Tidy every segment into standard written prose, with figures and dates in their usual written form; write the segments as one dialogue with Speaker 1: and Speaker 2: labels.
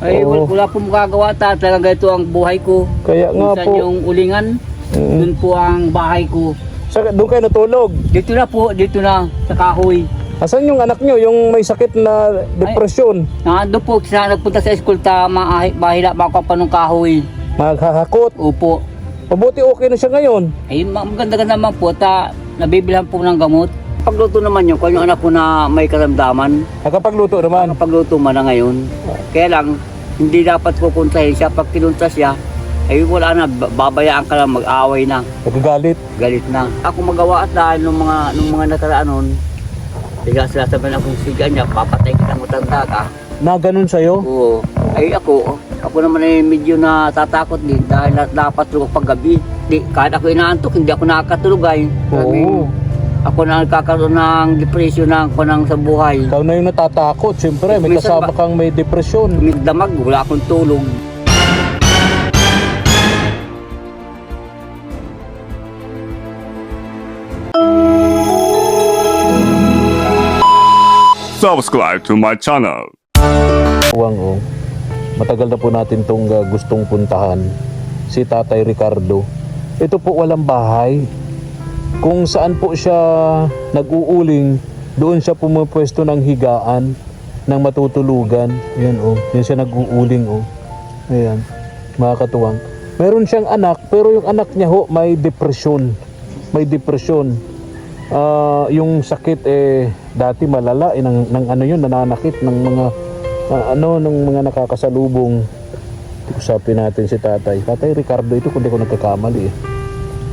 Speaker 1: Ay, wala po magagawa talaga ito ang buhay ko.
Speaker 2: Kaya nga
Speaker 1: Minsan
Speaker 2: po.
Speaker 1: yung ulingan, dun po ang bahay ko.
Speaker 2: Doon kayo natulog.
Speaker 1: Dito na po, dito na, sa kahoy.
Speaker 2: Asan yung anak nyo, yung may sakit na depresyon?
Speaker 1: Nandun po, nagpunta sa school, mahila pa ng kahoy.
Speaker 2: Maghahakot.
Speaker 1: Opo.
Speaker 2: Mabuti okay na siya ngayon.
Speaker 1: Ay, maganda naman po, nabibilhan po ng gamot. Pagluto naman yun, kung yung anak ko na may karamdaman,
Speaker 2: Nakapagluto naman.
Speaker 1: pagluto man na ngayon. Kaya lang, hindi dapat kukuntahin siya. Pag kinunta siya, ay wala na, babayaan ka lang, mag-away na,
Speaker 2: Nagagalit.
Speaker 1: galit na. Ako magawa at dahil nung mga nakaraan nun, bigla sila sabi na kung siga niya, papatay kita mo tanda ka.
Speaker 2: Na ganun sa'yo?
Speaker 1: Oo. Ay ako naman ay medyo natatakot din dahil dapat tulog pag gabi. Kahit ako inaantok, hindi ako nakakatulog ay.
Speaker 2: Oo.
Speaker 1: Ako na nagkakaroon ng depression sa buhay.
Speaker 2: Ikaw na yung natatakot. Siyempre, may
Speaker 1: Minsan
Speaker 2: kasama kang may depresyon.
Speaker 1: Damag, wala akong tulog.
Speaker 3: Subscribe to my channel.
Speaker 2: Wang, matagal na po natin itong gustong puntahan. Si Tatay Ricardo. Ito po walang bahay. Kung saan po siya nag-uuling, doon siya pumupwesto ng higaan, ng matutulugan. Yan yan siya nag-uuling Ayan, mga katuwang. Meron siyang anak, pero yung anak niya may depresyon. May depresyon. Yung sakit dati malala ng ano yun, nananakit ng mga ng mga nakakasalubong. Usapin natin si Tatay Ricardo ito kung di ko nagkakamali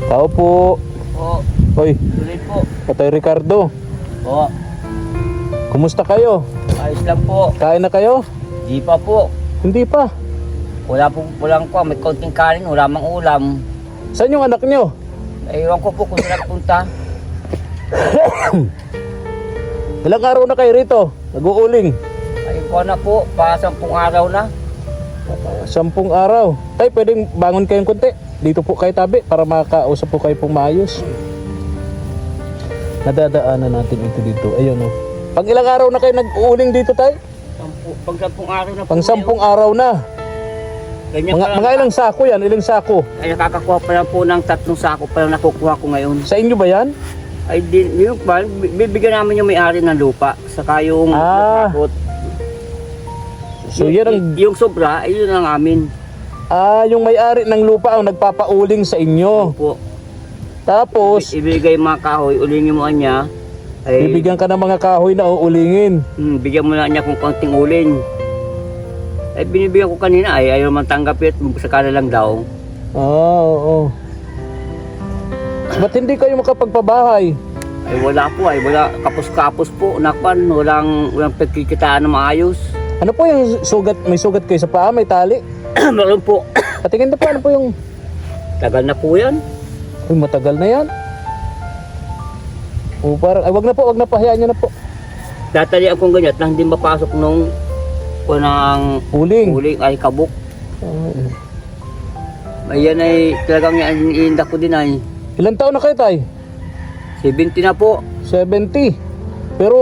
Speaker 2: Tao po.
Speaker 1: Oo.
Speaker 2: Hoy,
Speaker 1: Tuloy po.
Speaker 2: Tatay Ricardo.
Speaker 1: Oo.
Speaker 2: Kumusta kayo?
Speaker 1: Ayos lang po.
Speaker 2: Kain na kayo?
Speaker 1: Di pa po.
Speaker 2: Hindi pa.
Speaker 1: Wala po pulang ko. May konting kanin, wala mang ulam.
Speaker 2: Saan yung anak nyo?
Speaker 1: Ewan ko po kung saan nagpunta.
Speaker 2: Ilang araw na kayo rito? Nag-uuling?
Speaker 1: Ayun ko na po. Pa 10 araw na.
Speaker 2: 10 araw. Tay, pwedeng bangon kayong konti. Dito po kayo tabi para makausap po kayo pong maayos. Nadadaanan natin ito dito. Ayun Pang ilang araw na kayo nag-uuling dito, Tay?
Speaker 1: Pag 10 araw na po.
Speaker 2: Pang 10 araw na.
Speaker 1: Ganyan
Speaker 2: Mga ilang sako yan? Ilang sako?
Speaker 1: Ay nakakakuha pa lang po ng 3 sako pa lang nakukuha ko ngayon.
Speaker 2: Sa inyo ba yan?
Speaker 1: Ay yung bibigyan namin yung may-ari ng lupa. Saka yung nakakot.
Speaker 2: So yan ang...
Speaker 1: Yung sobra, ay yun ang amin.
Speaker 2: yung may-ari ng lupa ang nagpapauling sa inyo.
Speaker 1: Po.
Speaker 2: Tapos,
Speaker 1: Ibigay mga kahoy, ulingin mo niya. Ay,
Speaker 2: bibigyan ka ng mga kahoy na uulingin.
Speaker 1: bigyan mo na niya kung konting uling. Ay binibigyan ko kanina ay ayaw naman tanggapit, sakala lang daw.
Speaker 2: Oo. Ba't hindi kayo makapagpabahay?
Speaker 1: Ay wala po, wala kapos-kapos po, nakpan, walang pagkikitaan na maayos.
Speaker 2: Ano po yung sugat? May sugat kayo sa paa? May tali?
Speaker 1: Meron po.
Speaker 2: Patingin na po, ano po yung...
Speaker 1: Tagal na po yan.
Speaker 2: Uy, matagal na yan. Parang... Ay, wag na po, hayaan nyo na po.
Speaker 1: Tatalian kong ganyan, na hindi mapasok nung kunang
Speaker 2: Uling.
Speaker 1: ay kabuk. Ayan ay talagang iindak ko din ay.
Speaker 2: Ilan taon na kayo, Tay?
Speaker 1: 70 na po.
Speaker 2: 70. Pero,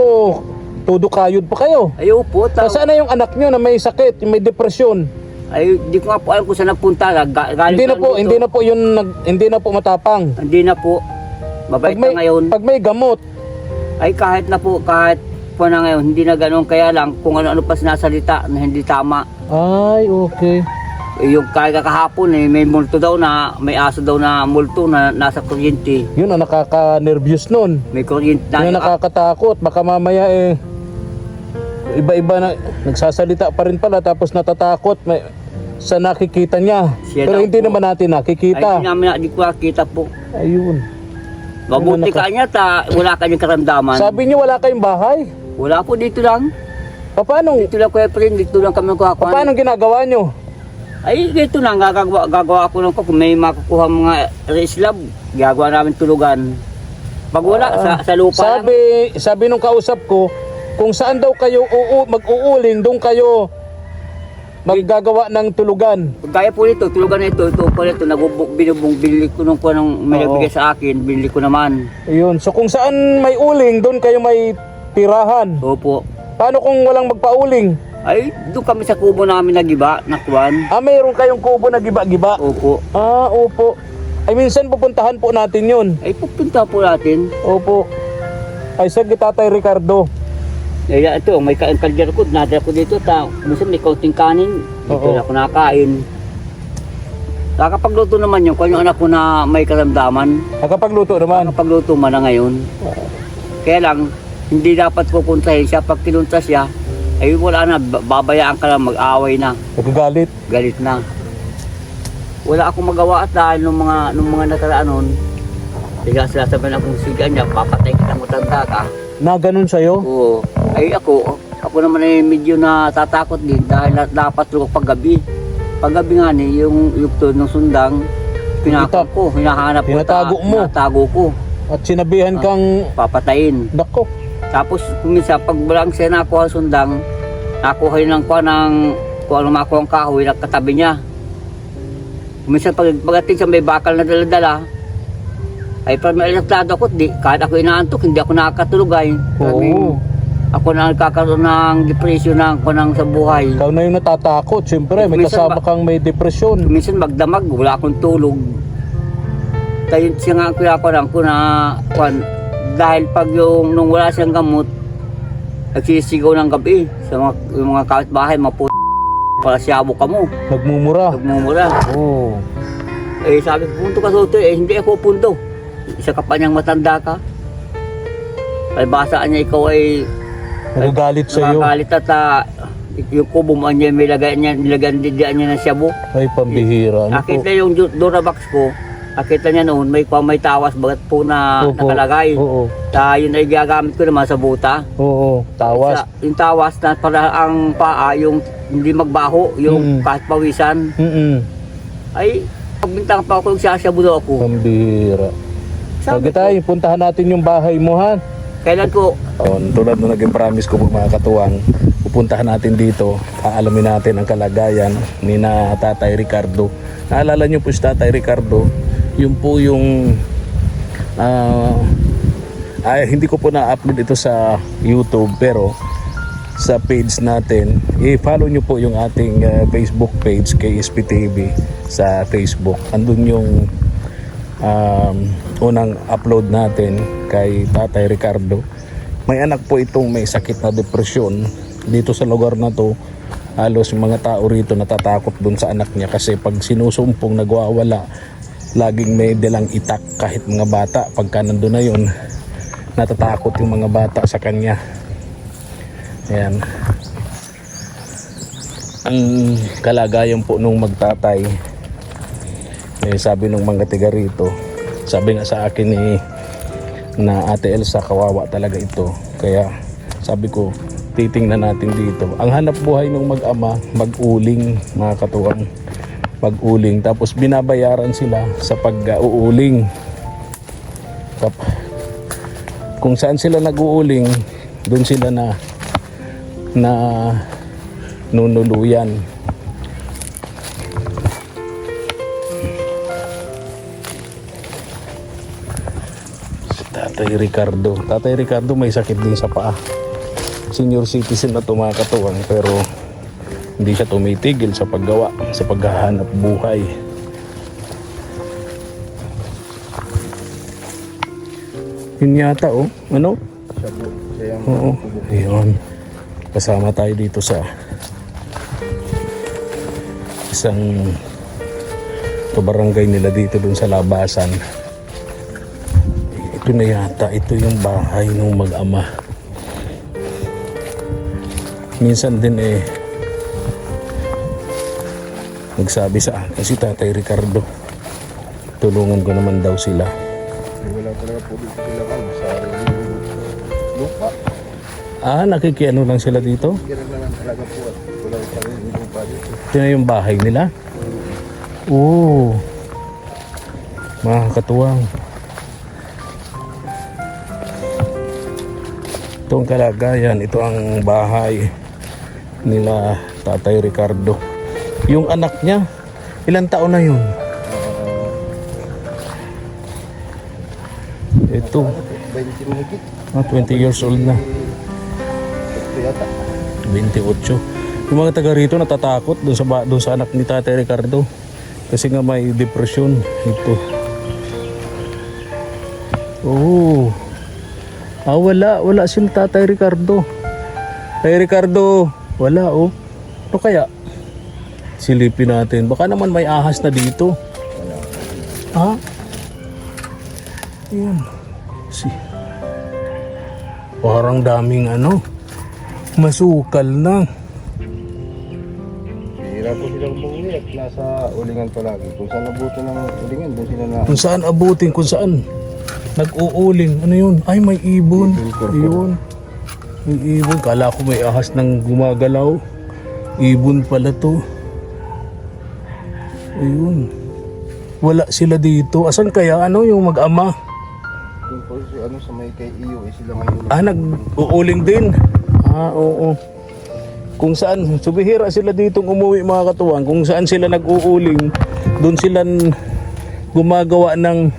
Speaker 2: todo kayod pa kayo.
Speaker 1: Ay po.
Speaker 2: Saan na yung anak nyo na may sakit, yung may depresyon?
Speaker 1: Ay di ko nga po alam kung saan nagpunta.
Speaker 2: Hindi na po matapang.
Speaker 1: Hindi na po. Mabait na ngayon.
Speaker 2: Pag may gamot,
Speaker 1: Ay kahit po na ngayon, hindi na ganoon, kaya lang kung ano-ano pa sinasalita na hindi tama.
Speaker 2: ay, okay.
Speaker 1: Yung kaya kahapon may multo daw na, may aso daw na multo na nasa kuryente.
Speaker 2: Yun ang nakaka-nervyos nun.
Speaker 1: May kuryente na.
Speaker 2: Yun ang nakakatakot. Baka mamaya iba-iba na nagsasalita pa rin pala tapos natatakot sa nakikita niya.
Speaker 1: Siya
Speaker 2: Pero
Speaker 1: daw
Speaker 2: hindi
Speaker 1: po.
Speaker 2: naman natin
Speaker 1: Ay,
Speaker 2: nakikita.
Speaker 1: hindi namin di ko nakita po.
Speaker 2: Ayun.
Speaker 1: Mabuti ka niya, wala kanyang karamdaman.
Speaker 2: Sabi niyo wala kayong bahay?
Speaker 1: Wala po, dito lang.
Speaker 2: Paano?
Speaker 1: Dito lang kuya friend, dito lang kami kuhakuha.
Speaker 2: Paano ginagawa niyo?
Speaker 1: Ay, dito lang, gagawa ako lang ko. Kung may makukuha mga reslab, gagawa namin tulugan. Pag wala, sa lupa lang.
Speaker 2: Sabi nung kausap ko, kung saan daw kayo mag-uuling, doon kayo maggagawa ng tulugan.
Speaker 1: Gaya po nito, tulugan na ito po nito, binili ko nung may nagbigay sa akin, binili ko naman.
Speaker 2: Ayun. So kung saan may uling, doon kayo may tirahan.
Speaker 1: Opo.
Speaker 2: Paano kung walang magpauling?
Speaker 1: Ay, doon kami sa kubo namin nagiba, nakuan.
Speaker 2: Ah, mayroon kayong kubo na giba-giba?
Speaker 1: Opo.
Speaker 2: Ah, opo. Ay, minsan pupuntahan po natin yun.
Speaker 1: Ay, pupunta po natin.
Speaker 2: Opo. Ay, sige, Tatay Ricardo.
Speaker 1: Ay, ito, may kaldero ko, nadala ko dito. Minsan may kaunting kanin. Dito
Speaker 2: Oo.
Speaker 1: na ako nakain. Nakapagluto naman yun, kung yung anak ko na may karamdaman.
Speaker 2: Nakapagluto naman.
Speaker 1: Nakapagluto man na ngayon. Kaya lang, hindi dapat kukuntahin siya. Pag kinunta siya, ay wala na, babayaan ka lang, mag-away na,
Speaker 2: Nagagalit.
Speaker 1: galit na. Wala akong magawa at dahil nung mga nakaraan nun, kaya sinasabihan akong sigaan niya, papatay kita mo tanda ka.
Speaker 2: Na ganun sa'yo?
Speaker 1: Oo. Ay ako naman ay medyo natatakot din dahil dapat tulog paggabi. Paggabi nga ni, yung tulog ng sundang, pinakot ko, hinahanap ko.
Speaker 2: Tinatago mo?
Speaker 1: Tinatago ko,
Speaker 2: At sinabihan kang,
Speaker 1: papatayin.
Speaker 2: nako,
Speaker 1: Tapos kuminsan pag walang siya nakuha ang sundang, nakuha yun ng kuha ng kung ano makuha ang kahoy, nakatabi niya. Kuminsan pagating sa may bakal na dala-dala, ay parang may alaklado ako, kahit ako inaantok, hindi ako nakakatulog ay.
Speaker 2: oo.
Speaker 1: Ako na nagkakaroon ng depression sa buhay.
Speaker 2: Ikaw na yung natatakot. Siyempre, may
Speaker 1: Minsan
Speaker 2: kasama kang may depresyon.
Speaker 1: Minsan magdamag, wala akong tulog. Tayo siya nga kuya ko lang ko na dahil pag nung wala siyang gamot, nagsisigaw ng gabi sa yung mga kapitbahay, para siyabo ka mo,
Speaker 2: Nagmumura.
Speaker 1: nagmumura.
Speaker 2: Oo.
Speaker 1: Eh sabi ko, punto ka soto, hindi ako punto. Isa ka pa niyang matanda ka. Ay basaan niya ikaw ay
Speaker 2: Nagagalit sa'yo.
Speaker 1: nakakalit at yung kubo mo niya, nilagyan niya ng siyabo.
Speaker 2: Ay, pambihira. Ano po?
Speaker 1: Nakita yung Durabox ko, nakita niya noon, may tawas, bagat po na
Speaker 2: Opo.
Speaker 1: nakalagay.
Speaker 2: Oo.
Speaker 1: Yun ay gagamit ko naman sa buta.
Speaker 2: Oo. Tawas.
Speaker 1: Yung tawas na para ang paa, yung hindi magbaho, yung kahit pawisan. Ay, pagbintang pa ako, sasyabudo ako.
Speaker 2: Pambihira.
Speaker 1: Sabi
Speaker 2: Sige tayo, puntahan natin yung bahay mo, ha?
Speaker 1: Kailan ko,
Speaker 2: Tulad na naging promise ko po mga katuwang, pupuntahan natin dito, aalamin natin ang kalagayan ni na Tatay Ricardo. Naalala niyo po si Tatay Ricardo, yun po yung hindi ko po na-upload ito sa YouTube, pero sa page natin, i-follow niyo po yung ating Facebook page, KSP TV sa Facebook. Andun yung unang upload natin kay Tatay Ricardo. May anak po itong may sakit na depresyon. Dito sa lugar na to, halos yung mga tao rito natatakot dun sa anak niya kasi pag sinusumpong nagwawala, laging may dalang itak kahit mga bata. Pagka nandun na yun, natatakot yung mga bata sa kanya. Ayan. Ang kalagayan po nung magtatay, sabi nung mga tiga rito, sabi nga sa akin na Ate Elsa, kawawa talaga ito. Kaya sabi ko, titingnan natin dito. Ang hanap buhay ng mag-ama, mag-uling, mga katuwang, mag-uling. Tapos binabayaran sila sa pag-uuling. Kung saan sila nag-uuling, doon sila na nunuluyan. Tatay Ricardo. Tatay Ricardo may sakit din sa paa. Senior citizen na tumakatuwang, pero hindi siya tumitigil sa paggawa, sa paghahanap buhay. Yun yata ano? Oo, ayun. Kasama tayo dito sa isang barangay nila dito dun sa labasan. Ito na yata, ito yung bahay ng mag-ama. Minsan din nagsabi sa akin si Tatay Ricardo, tulungan ko naman daw sila.
Speaker 4: Wala talaga po dito sila sa lupa.
Speaker 2: Nakikiano lang sila dito?
Speaker 4: Kira na lang talaga po at wala talaga yung lupa dito.
Speaker 2: Ito na yung bahay nila? Oo. Mga katuwang. Ito ang kalagayan, ito ang bahay nila Tatay Ricardo. Yung anak niya, ilang taon na yun? Ito,
Speaker 4: 20 mahigit.
Speaker 2: 20 years old na.
Speaker 4: Ito yata.
Speaker 2: 28. Yung mga taga rito natatakot doon sa anak ni Tatay Ricardo. Kasi nga may depresyon ito. Oh. Wala si Tatay Ricardo. Tatay Ricardo, wala oh. Ano kaya? Silipin natin. Baka naman may ahas na dito. Ha? Ayan. Parang daming masukal na.
Speaker 4: Hihirap po silang umuwi at nasa ulingan palagi. Kung saan nabuto ng ulingan, doon sila na...
Speaker 2: Kung saan abutin, kung saan nag-uuling. Ano yun? Ay, may ibon. Ayun. May ibon. Kala ko may ahas nang gumagalaw. Ibon pala to. Ayun. Wala sila dito. Asan kaya? Yung mag-ama?
Speaker 4: Kung po sa may kay iyo, sila ngayon.
Speaker 2: Nag-uuling din. Oo. Kung saan, subihira sila ditong umuwi mga katuwang. Kung saan sila nag-uuling, doon sila gumagawa ng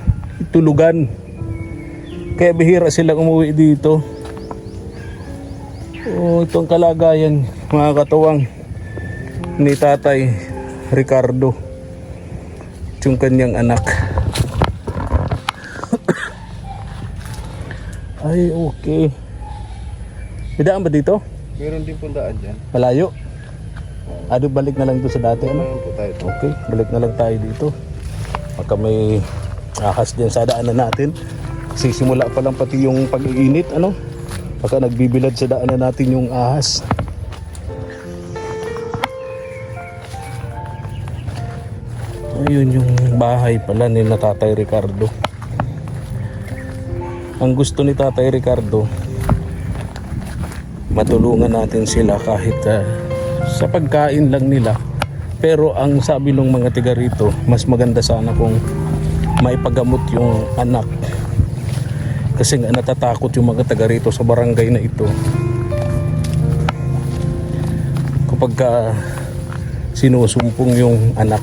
Speaker 2: tulugan. Kaya bihira silang umuwi dito. Itong kalagayan mga katuwang ni Tatay Ricardo, yung kanyang anak. Ay, okay. May daan ba dito?
Speaker 4: Meron din pong daan dyan.
Speaker 2: Malayo? Balik na lang dito sa dati,
Speaker 4: Meron po tayo.
Speaker 2: Okay, balik na lang tayo dito. Baka may ahas dyan sa daanan natin. Sisimula pa lang pati yung pag-iinit, Baka nagbibilad sa daanan natin yung ahas. Ayun yung bahay pala ni Tatay Ricardo. Ang gusto ni Tatay Ricardo, matulungan natin sila kahit sa pagkain lang nila. Pero ang sabi ng mga tiga rito, mas maganda sana kung maipagamot yung anak. Kasi nga natatakot yung mga taga rito sa barangay na ito. Kapag sinusumpong yung anak,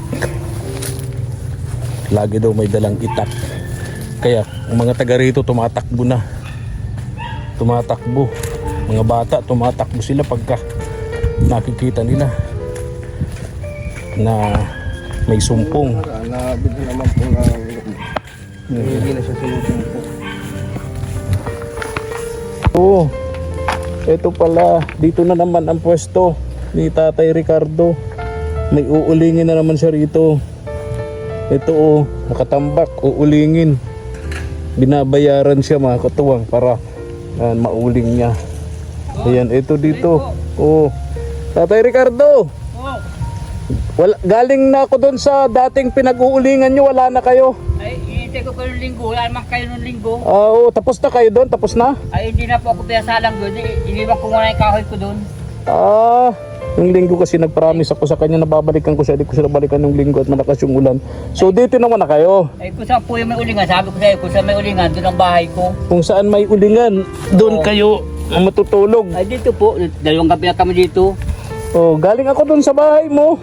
Speaker 2: lagi daw may dalang itak. Kaya ang mga taga rito tumatakbo na. Tumatakbo. Mga bata tumatakbo sila pagka nakikita nila na may sumpong.
Speaker 4: Nabigyan naman po na hindi na siya sinusumpong.
Speaker 2: Oo. Ito pala, dito na naman ang pwesto ni Tatay Ricardo. May uulingin na naman siya rito. Ito nakatambak, uulingin. Binabayaran siya mga katuwang para mauling niya. Ayan, ito dito. Tatay Ricardo. Galing na ako doon sa dating pinag-uulingan nyo, wala na kayo.
Speaker 1: Ay, hinihintay ko kayo ng linggo. Wala naman kayo ng linggo.
Speaker 2: Tapos na kayo doon? Tapos na?
Speaker 1: Ay, hindi na po ako piyasalang doon. Iniwan ko muna yung kahoy ko doon.
Speaker 2: Yung linggo kasi nag-promise ako sa kanya na babalikan ko siya. Hindi ko siya nabalikan yung linggo at malakas yung ulan. So dito naman na kayo.
Speaker 1: Ay, kung saan po yung may ulingan, sabi ko sa'yo, kung saan may ulingan, doon ang bahay ko.
Speaker 2: Kung saan may ulingan, doon kayo matutulog.
Speaker 1: Ay, dito po. Dalawang gabi na kami dito.
Speaker 2: Galing ako doon sa bahay mo.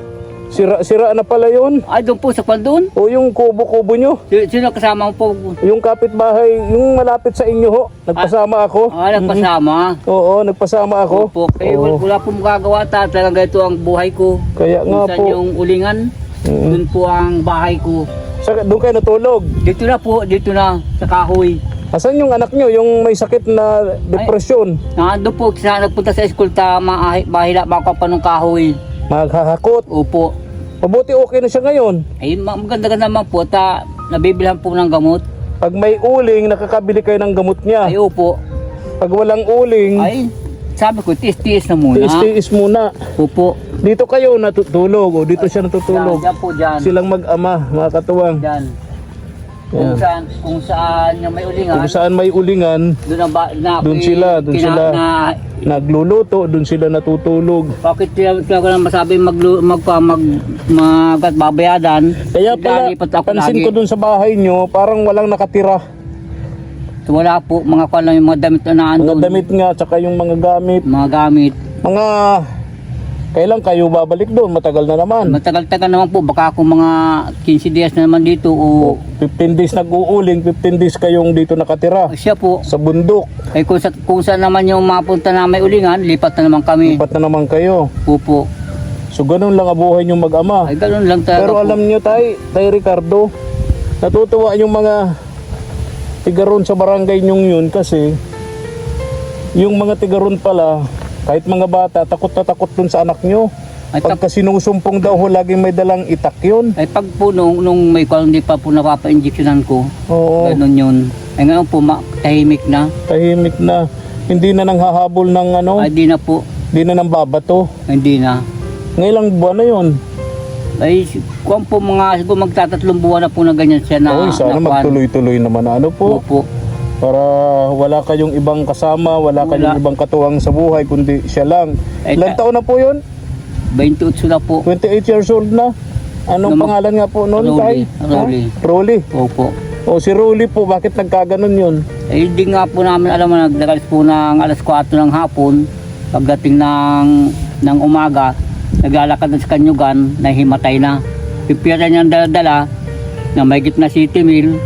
Speaker 2: Sira na pala yun.
Speaker 1: Ay, doon po sa doon.
Speaker 2: Yung kubo-kubo nyo.
Speaker 1: Sino kasama mo po?
Speaker 2: Yung kapitbahay, yung malapit sa inyo ho. Nagpasama ako.
Speaker 1: Nagpasama.
Speaker 2: Oo, nagpasama ako.
Speaker 1: Opo. Wala po magagawa. Talagang ganito ang buhay ko.
Speaker 2: Kaya nga
Speaker 1: Kung
Speaker 2: po.
Speaker 1: saan yung ulingan, doon po ang bahay ko.
Speaker 2: Doon kayo natulog?
Speaker 1: Dito na po, dito na, sa kahoy.
Speaker 2: Asan yung anak nyo, yung may sakit na depresyon?
Speaker 1: Doon po, nagpunta sa school, mahila pa ng kahoy.
Speaker 2: Maghahakot?
Speaker 1: Opo.
Speaker 2: Mabuti okay na siya ngayon.
Speaker 1: Ay, maganda naman po, nabibilhan po ng gamot.
Speaker 2: Pag may uling, nakakabili kayo ng gamot niya.
Speaker 1: Ay, opo.
Speaker 2: Pag walang uling,
Speaker 1: Ay, sabi ko, tiis-tiis na muna.
Speaker 2: tiis-tiis muna.
Speaker 1: Opo.
Speaker 2: Dito kayo natutulog, dito siya natutulog.
Speaker 1: Diyan po, dyan.
Speaker 2: Silang mag-ama, mga katuwang.
Speaker 1: Dyan.
Speaker 2: Yan.
Speaker 1: Kung saan yung may ulingan,
Speaker 2: Kung saan may ulingan, doon sila nagluluto, doon sila natutulog.
Speaker 1: Bakit sila ko lang masabi magbabayadan?
Speaker 2: Kaya pala, pansin ko doon sa bahay nyo, parang walang nakatira.
Speaker 1: Wala po, mga lang yung mga damit na naandun.
Speaker 2: Mga damit nga, tsaka yung mga gamit.
Speaker 1: Mga gamit.
Speaker 2: Mga Kailan kayo babalik doon? Matagal na naman.
Speaker 1: Matagal-tagal naman po, baka ako mga 15 days na naman dito o
Speaker 2: 15 days nag-uuling, 15 days kayong dito nakatira
Speaker 1: siya po.
Speaker 2: sa bundok.
Speaker 1: Ay kung saan naman yung mapunta na may ulingan, lipat na naman kami.
Speaker 2: Lipat na naman kayo.
Speaker 1: Opo.
Speaker 2: So ganun lang ang buhay niyong mag-ama.
Speaker 1: Ay ganun lang talaga
Speaker 2: Pero
Speaker 1: po.
Speaker 2: alam niyo tay Ricardo, natutuwa yung mga tigaron sa barangay niyong yun kasi yung mga tigaron pala, kahit mga bata, takot na takot dun sa anak niyo.
Speaker 1: Ay,
Speaker 2: Pagka sinusumpong daw ho, laging may dalang itak yun.
Speaker 1: Ay pag po nung may kung hindi pa po napapa-injectionan ko,
Speaker 2: Oo,
Speaker 1: ganun yun. Ay ngayon po, tahimik na.
Speaker 2: tahimik na. Hindi na nang hahabol ng ano,
Speaker 1: Ay di na po,
Speaker 2: hindi na nang babato.
Speaker 1: hindi na.
Speaker 2: Ngailang buwan na yun.
Speaker 1: Ay kung po mga siguro magtatatlong buwan na po na ganyan siya na.
Speaker 2: Oy, sana
Speaker 1: na kuwan.
Speaker 2: magtuloy-tuloy naman na ano po.
Speaker 1: Opo.
Speaker 2: Para wala kayong ibang kasama, wala kayong ibang katuwang sa buhay, kundi siya lang.
Speaker 1: Ay,
Speaker 2: Ilang taon na po yun?
Speaker 1: 28 na po.
Speaker 2: 28 years old na. Anong pangalan nga po noon, Tay?
Speaker 1: Rolly.
Speaker 2: Rolly.
Speaker 1: Opo.
Speaker 2: O si Rolly po, bakit nagkaganon yun?
Speaker 1: Eh hindi nga po namin alam na nagdagal po ng alas 4 ng hapon. Pagdating ng umaga, naglalakad na sa Kanyugan, nahimatay na. Pipira niya ang dala-dala na may gitna City Mill.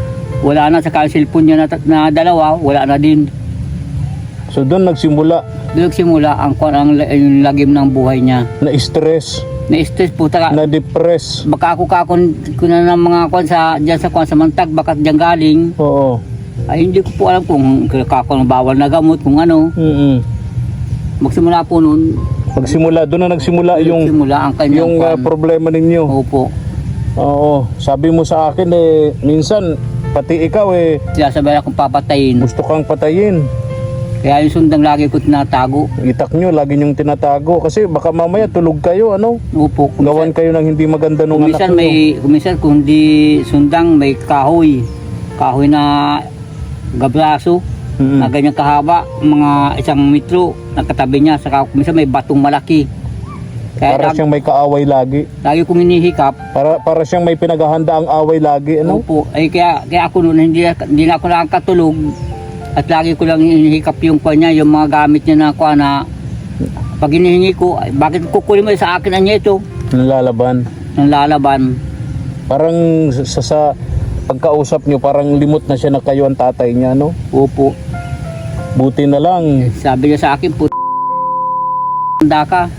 Speaker 1: Wala na sa cellphone niya na dalawa, wala na din.
Speaker 2: So doon nagsimula
Speaker 1: Doon nagsimula yung lagim ng buhay niya.
Speaker 2: na-stress,
Speaker 1: Na-stress po taka.
Speaker 2: na-depress.
Speaker 1: Baka ako na ng mga kwan sa Mantag, baka diyan galing.
Speaker 2: Oo.
Speaker 1: Ay hindi ko po alam kung kakon bawal na gamot, kung ano. Magsimula po noon,
Speaker 2: Pagsimula, doon na nagsimula yung
Speaker 1: simula ang kanyang
Speaker 2: yung
Speaker 1: kwan.
Speaker 2: problema ninyo.
Speaker 1: Opo.
Speaker 2: Oo. Sabi mo sa akin minsan pati ikaw
Speaker 1: Sinasabay akong papatayin.
Speaker 2: gusto kang patayin.
Speaker 1: Kaya yung sundang lagi ko tinatago.
Speaker 2: Itak nyo, lagi nyong tinatago. Kasi baka mamaya tulog kayo, ano?
Speaker 1: Opo.
Speaker 2: Gawan kayo ng hindi maganda nung anak nyo.
Speaker 1: Kuminsan kung di sundang may kahoy. Kahoy na gabraso. Na ganyan kahaba. Mga 1 metro. Nakatabi niya. Saka kuminsan may batong malaki.
Speaker 2: Para siyang may kaaway lagi.
Speaker 1: Lagi kong hinihikap.
Speaker 2: Para siyang may pinaghahanda ang away lagi, ano?
Speaker 1: Opo. Ay kaya ako noon hindi na ako nakakatulog. At lagi ko lang hinihikap yung kanya, yung mga gamit niya na kuha na pag hinihingi ko, ay, bakit kukunin mo sa akin ang ito?
Speaker 2: Nalalaban.
Speaker 1: Ng lalaban.
Speaker 2: Parang sa pagkausap nyo, parang limot na siya na kayo ang tatay niya, no?
Speaker 1: Opo.
Speaker 2: Buti na lang.
Speaker 1: Sabi niya sa akin, handa ka,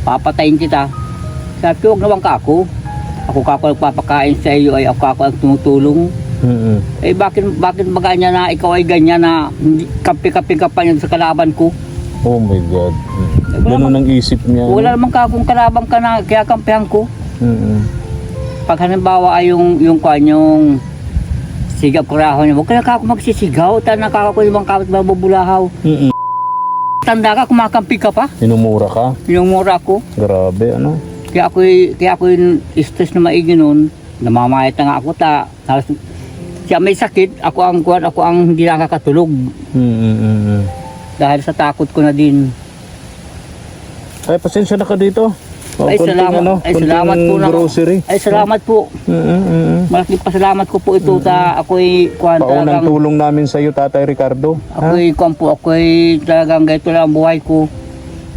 Speaker 1: papatayin kita. Sabi ko, huwag naman ka ako. Ako nagpapakain sa iyo, ay ako ang tumutulong. Eh bakit baga niya na ikaw ay ganyan na kape-kape ka pa yan sa kalaban ko?
Speaker 2: Oh my God. Ganun ang isip niya.
Speaker 1: Wala naman ka kung kalaban ka na kaya kampihan ko. Pag halimbawa ay yung sigap kuraho niya, huwag ka na ako magsisigaw, nakakakuha yung mga kapit mabubulahaw. Tanda ka, kumakampi ka pa.
Speaker 2: Minumura ka?
Speaker 1: Minumura ko.
Speaker 2: Grabe, ano?
Speaker 1: Kaya ako yung stress na maigi nun, namamayat na nga ako tapos siya may sakit, ako ang hindi nakakatulog. Dahil sa takot ko na din.
Speaker 2: Ay, pasensya na ka dito.
Speaker 1: Ay, salamat po na.
Speaker 2: Grocery.
Speaker 1: Ay, salamat po. Malaking pasalamat ko po ito ako'y
Speaker 2: Paunang tulong namin sa iyo, Tatay Ricardo.
Speaker 1: Ako'y talagang ganito lang ang buhay ko.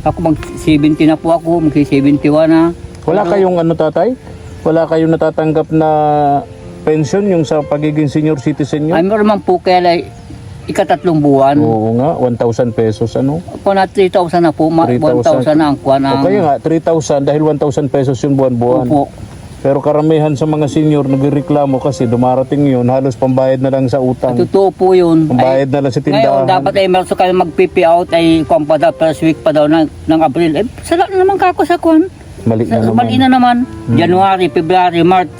Speaker 1: Ako mag-70 na po ako, mag-71 na.
Speaker 2: Wala kayong tatay? Wala kayong natatanggap na pension yung sa pagiging senior citizen nyo?
Speaker 1: Ay, meron man po kaya ika-3 buwan.
Speaker 2: Oo nga, 1,000 pesos ano?
Speaker 1: Ako na 3,000 na po, 1,000 na ang kuwan.
Speaker 2: O kaya nga, 3,000 dahil 1,000 pesos yung buwan-buwan.
Speaker 1: Opo.
Speaker 2: Pero karamihan sa mga senior nagreklamo kasi dumarating yun, halos pambayad na lang sa utang.
Speaker 1: Totoo po yun.
Speaker 2: Pambayad na lang sa
Speaker 1: Ngayon,
Speaker 2: tindahan.
Speaker 1: dapat ay meron kayo mag-PP out ay kung pa daw, first week pa daw ng April. Eh, sala na naman kako sa kuwan.
Speaker 2: Mali na naman.
Speaker 1: Mali na naman. January, February, March,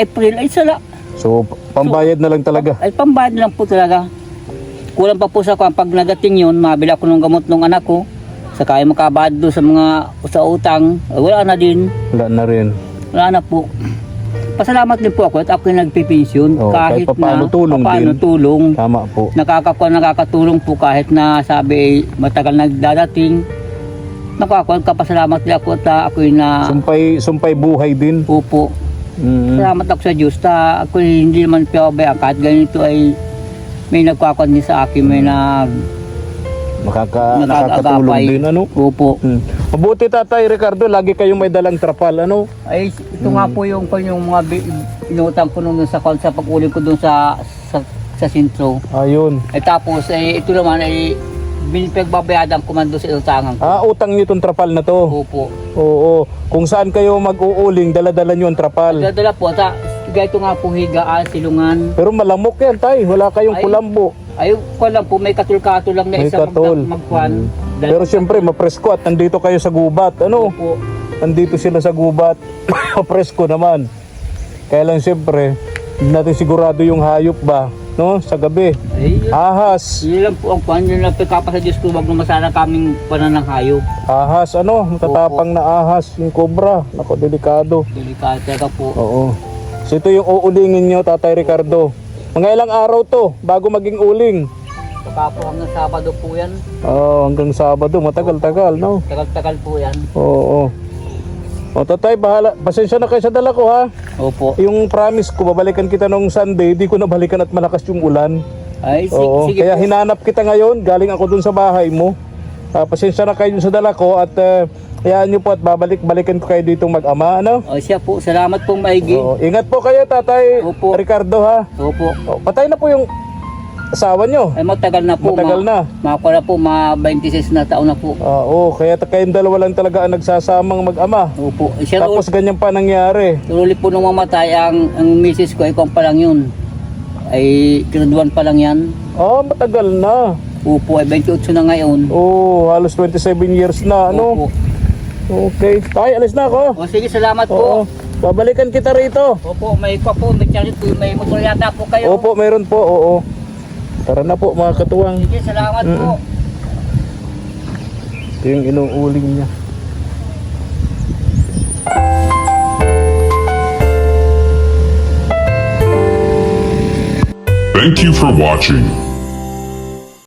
Speaker 1: April, ay sala.
Speaker 2: So, pambayad na lang talaga.
Speaker 1: Ay, pambayad lang po talaga. Kulang pa po sa kuwan. Pag nagating yun, mabila ko ng gamot ng anak ko. Saka ay makabayad doon sa utang. Ay, wala na din.
Speaker 2: Wala na rin.
Speaker 1: Wala na po. Pasalamat din po ako at ako yung nagpipensyon.
Speaker 2: Kahit papaano tulong din.
Speaker 1: Tulong.
Speaker 2: Tama po.
Speaker 1: Nakakatulong po kahit na sabi matagal nagdadating. Kapasalamat din ako at ako yung
Speaker 2: Sumpay buhay din.
Speaker 1: Opo. Salamat ako sa Diyos. Ako hindi naman piyabayaan. Kahit ganito ay may nagkakon din sa akin. May nakakatulong
Speaker 2: Nakakatulong din ano?
Speaker 1: Opo.
Speaker 2: Mabuti Tatay Ricardo, lagi kayong may dalang trapal, ano?
Speaker 1: Ay, ito nga po yung mga inutang ko nung sa pag-uli ko doon sa sintro.
Speaker 2: Ayun.
Speaker 1: Ay tapos, ito naman ay pinagbabayadan ko man doon sa inutangan ko.
Speaker 2: Utang niyo itong trapal na to.
Speaker 1: Opo.
Speaker 2: Oo. Kung saan kayo mag-uuling, dala-dala niyo ang trapal.
Speaker 1: Dadala po, ito nga po higaan, silungan.
Speaker 2: Pero malamok yan, Tay. Wala kayong
Speaker 1: Ay.
Speaker 2: kulambo.
Speaker 1: Ay, ko lang po, may katul-katul lang na
Speaker 2: May
Speaker 1: isa
Speaker 2: katul.
Speaker 1: magkuhan.
Speaker 2: Pero siyempre, mapresko at nandito kayo sa gubat. Ano?
Speaker 1: Opo.
Speaker 2: Nandito sila sa gubat. Mapresko naman. Kaya lang siyempre, hindi natin sigurado yung hayop ba, no? Sa gabi.
Speaker 1: Ay,
Speaker 2: Ahas.
Speaker 1: yun lang po ang kuhan. Yun lang pagkapa sa Diyos ko, wag naman sana kaming pananang hayop.
Speaker 2: Ahas, ano? Matatapang na ahas. Yung cobra. Nako, delikado.
Speaker 1: Delikate ka po.
Speaker 2: Oo. So ito yung uulingin nyo, Tatay Ricardo. Mga ilang araw to, bago maging uling.
Speaker 1: Baka po hanggang Sabado po yan.
Speaker 2: Hanggang Sabado, matagal-tagal, no?
Speaker 1: Tagal-tagal po yan.
Speaker 2: Oo. O Tatay, bahala. Pasensya na kayo sa dala ko, ha?
Speaker 1: Opo.
Speaker 2: Yung promise ko, babalikan kita nung Sunday, di ko nabalikan at malakas yung ulan.
Speaker 1: Ay,
Speaker 2: Oo.
Speaker 1: sige
Speaker 2: Kaya
Speaker 1: po.
Speaker 2: hinanap kita ngayon, galing ako dun sa bahay mo. Pasensya na kayo dun sa dala ko at hayaan nyo po at balikan ko kayo dito mag-ama, ano?
Speaker 1: O siya po, salamat pong maigi.
Speaker 2: Oo. Ingat po kayo, Tatay
Speaker 1: Opo.
Speaker 2: Ricardo, ha?
Speaker 1: Opo.
Speaker 2: Patay na po yung asawa nyo.
Speaker 1: Ay, matagal na po.
Speaker 2: Matagal na.
Speaker 1: Mga na po, mga 26 na taon na po.
Speaker 2: Oo, kaya kayong dalawa lang talaga ang nagsasamang mag-ama.
Speaker 1: Opo. Siya
Speaker 2: Tapos ganyan pa nangyari.
Speaker 1: tuloy po nung mamatay, ang misis ko, ikaw pa lang yun. Ay, kinaduan pa lang yan.
Speaker 2: Matagal na.
Speaker 1: Opo, ay 28 na ngayon.
Speaker 2: Halos 27 years na, ano?
Speaker 1: Opo.
Speaker 2: Okay. Tay, alis na ako.
Speaker 1: O sige, salamat
Speaker 2: Oo.
Speaker 1: po.
Speaker 2: Babalikan kita rito.
Speaker 1: Opo, may charity po, may motor yata po kayo.
Speaker 2: Opo, meron po. Oo. Tara na po, mga katuwang.
Speaker 1: Sige, salamat po.
Speaker 2: Ito yung inuuling niya.
Speaker 3: Thank you for watching.